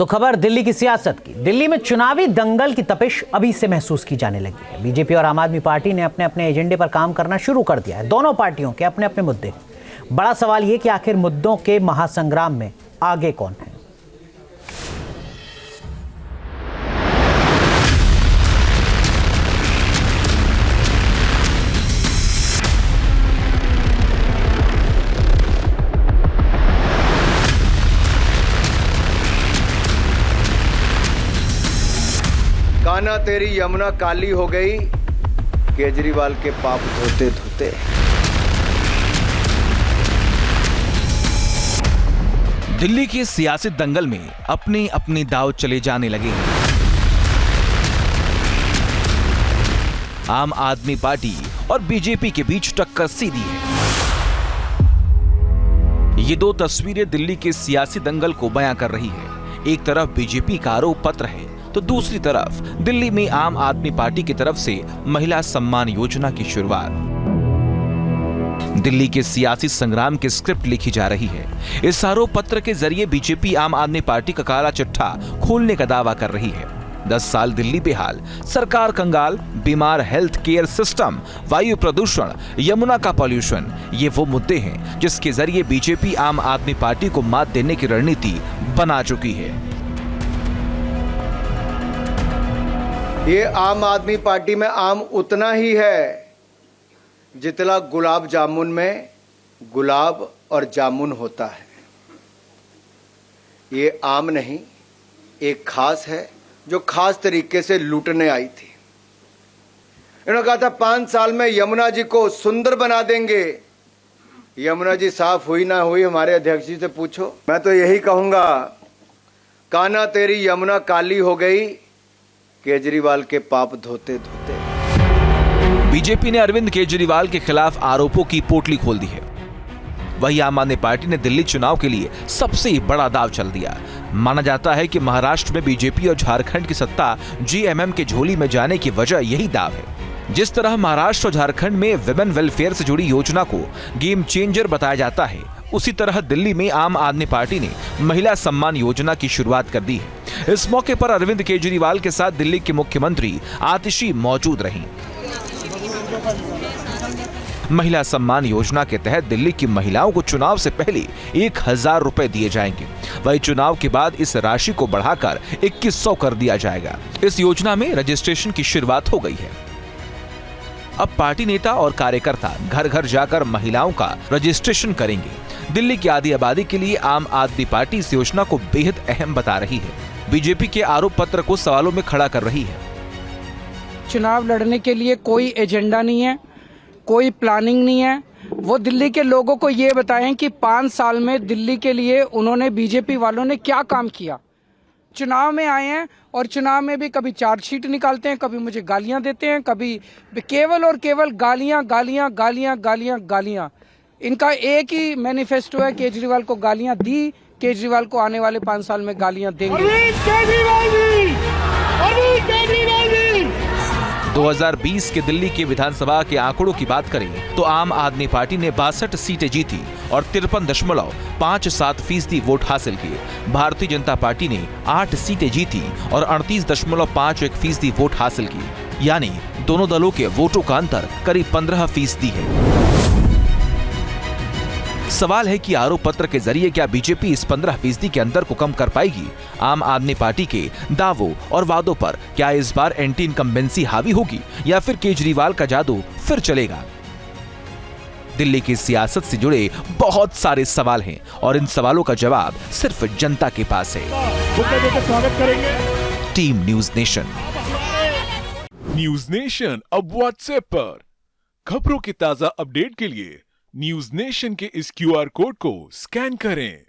तो खबर दिल्ली की सियासत की। दिल्ली में चुनावी दंगल की तपिश अभी से महसूस की जाने लगी है। बीजेपी और आम आदमी पार्टी ने अपने अपने एजेंडे पर काम करना शुरू कर दिया है। दोनों पार्टियों के अपने अपने मुद्दे। बड़ा सवाल यह कि आखिर मुद्दों के महासंग्राम में आगे कौन है। कान्हा तेरी यमुना काली हो गई, केजरीवाल के पाप धोते धोते। दिल्ली के सियासी दंगल में अपने अपने दांव चले जाने लगे हैं। आम आदमी पार्टी और बीजेपी के बीच टक्कर सीधी है। ये दो तस्वीरें दिल्ली के सियासी दंगल को बयां कर रही है। एक तरफ बीजेपी का आरोप पत्र है तो दूसरी तरफ दिल्ली में आम आदमी पार्टी की तरफ से महिला सम्मान योजना की शुरुआत। दिल्ली के सियासी संग्राम की स्क्रिप्ट लिखी जा रही है। इस आरोप पत्र के जरिए बीजेपी आम आदमी पार्टी का काला चिट्ठा खोलने का दावा कर रही है। 10 साल दिल्ली बेहाल, सरकार कंगाल, बीमार हेल्थ केयर सिस्टम, वायु प्रदूषण, यमुना का पॉल्यूशन, ये वो मुद्दे हैं जिसके जरिए बीजेपी आम आदमी पार्टी को मात देने की रणनीति बना चुकी है। ये आम आदमी पार्टी में आम उतना ही है जितना गुलाब जामुन में गुलाब और जामुन होता है। ये आम नहीं, एक खास है जो खास तरीके से लूटने आई थी। इन्होंने कहा था 5 साल में यमुना जी को सुंदर बना देंगे। यमुना जी साफ हुई ना हुई हमारे अध्यक्ष जी से पूछो। मैं तो यही कहूंगा, कान्हा तेरी यमुना काली हो गई, केजरीवाल के पाप धोते धोते। बीजेपी ने अरविंद केजरीवाल के खिलाफ आरोपों की पोटली खोल दी है। वहीं आम आदमी पार्टी ने दिल्ली चुनाव के लिए सबसे बड़ा दांव चल दिया। माना जाता है कि महाराष्ट्र में बीजेपी और झारखंड की सत्ता जीएमएम के झोली में जाने की वजह यही दांव है। जिस तरह महाराष्ट्र और झारखंड में विमेन वेलफेयर से जुड़ी योजना को गेम चेंजर बताया जाता है, उसी तरह दिल्ली में आम आदमी पार्टी ने महिला सम्मान योजना की शुरुआत कर दी है। इस मौके पर अरविंद केजरीवाल के साथ दिल्ली की मुख्यमंत्री आतिशी मौजूद रहीं। महिला सम्मान योजना के तहत दिल्ली की महिलाओं को चुनाव से पहले 1000 रुपए दिए जाएंगे। वहीं चुनाव के बाद इस राशि को बढ़ाकर 2100 कर दिया जाएगा। इस योजना में रजिस्ट्रेशन की शुरुआत हो गई है। अब पार्टी नेता और कार्यकर्ता घर घर जाकर महिलाओं का रजिस्ट्रेशन करेंगे। दिल्ली की आधी आबादी के लिए आम आदमी पार्टी इस योजना को बेहद अहम बता रही है। बीजेपी के आरोप पत्र को सवालों में खड़ा कर रही है। चुनाव लड़ने के लिए कोई एजेंडा नहीं है, कोई प्लानिंग नहीं है। वो दिल्ली के लोगों को ये बताएं कि 5 साल में दिल्ली के लिए उन्होंने, बीजेपी वालों ने क्या काम किया। चुनाव में आए हैं और चुनाव में भी कभी चार्जशीट निकालते हैं, कभी मुझे गालियां देते हैं, कभी केवल और केवल गालियां गालियां गालियां गालियां गालियां। इनका एक ही मैनिफेस्टो है, केजरीवाल को गालियां दी, केजरीवाल को आने वाले 5 साल में गालियां देंगे। 2020 के दिल्ली के विधानसभा के आंकड़ों की बात करें तो आम आदमी पार्टी ने 62 सीटें जीती और 53.57% वोट हासिल किए। भारतीय जनता पार्टी ने 8 सीटें जीती और 38.51% वोट हासिल किए। यानी दोनों दलों के वोटों का अंतर करीब 15% है। सवाल है कि आरोप पत्र के जरिए क्या बीजेपी इस 15% के अंतर को कम कर पाएगी? आम आदमी पार्टी के दावों और वादों पर क्या इस बार एंटी इनकम्बेंसी हावी होगी या फिर केजरीवाल का जादू फिर चलेगा? दिल्ली की सियासत से जुड़े बहुत सारे सवाल हैं और इन सवालों का जवाब सिर्फ जनता के पास है। स्वागत करेंगे team news nation. News nation अब व्हाट्सएप पर खबरों की ताजा अपडेट के लिए न्यूज नेशन के इस QR कोड को स्कैन करें।